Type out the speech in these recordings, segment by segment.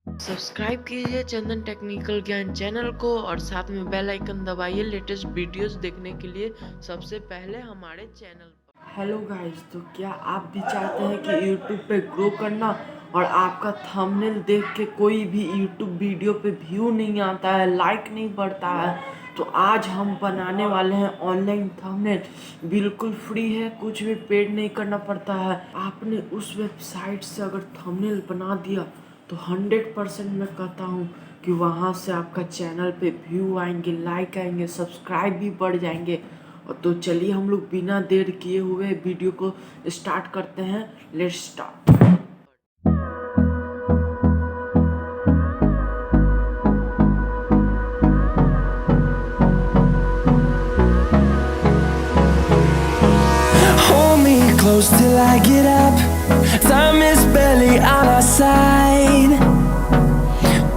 Subscribe कीजिए चंदन technical ज्ञान channel को और साथ में बेल आइकन दबाइए लेटेस्ट वीडियोस देखने के लिए सबसे पहले हमारे चैनल पर। हेलो गाइस, तो क्या आप भी चाहते हैं कि YouTube पे ग्रो करना और आपका थंबनेल देख के कोई भी YouTube वीडियो पे व्यू नहीं आता है, लाइक नहीं बढ़ता है, तो आज हम बनाने वाले हैं ऑनलाइन थंबनेल। बिल्कुल फ्री है, कुछ भी पेड नहीं करना पड़ता है। आपने उस वेबसाइट से अगर थंबनेल बना दिया तो 100% मैं कहता हूँ कि वहाँ से आपका चैनल पे व्यू आएंगे, लाइक आएंगे, सब्सक्राइब भी बढ़ जाएंगे। और तो चलिए हम लोग बिना देर किए हुए वीडियो को स्टार्ट करते हैं। Let's start. Hold me close till I get up. Time is barely on our side.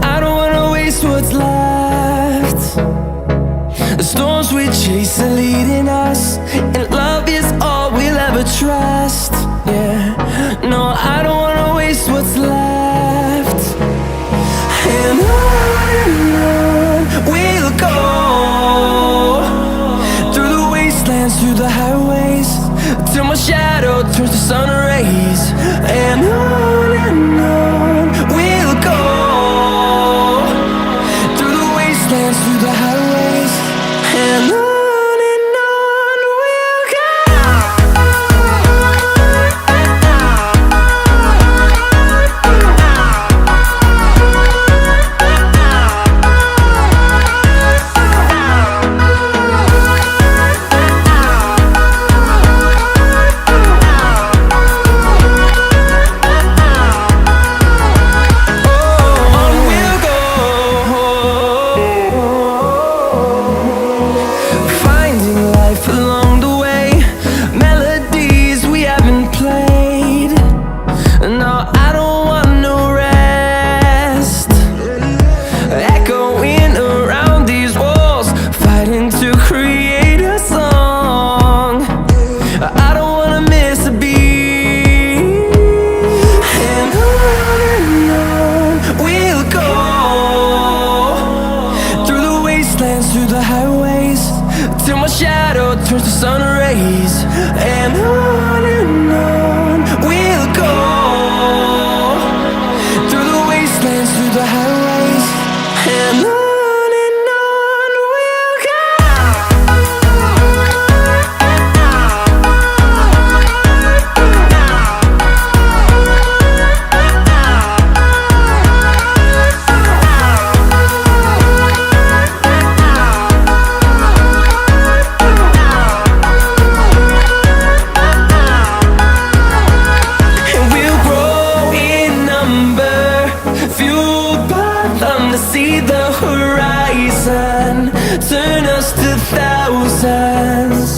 I don't wanna waste what's left. The storms we chase are leading us, and love is all we'll ever trust. Yeah, no, I don't wanna waste what's left. And on we'll go, through the wastelands, through the highways, till my shadow turns to sun rays. And on we'll go, through the wastelands, through the highways. And on we'll go. Through the highways, till my shadow turns to sun rays. And on we'll go, through the wastelands, through the highways. And on we'll go. See the horizon, turn us to thousands.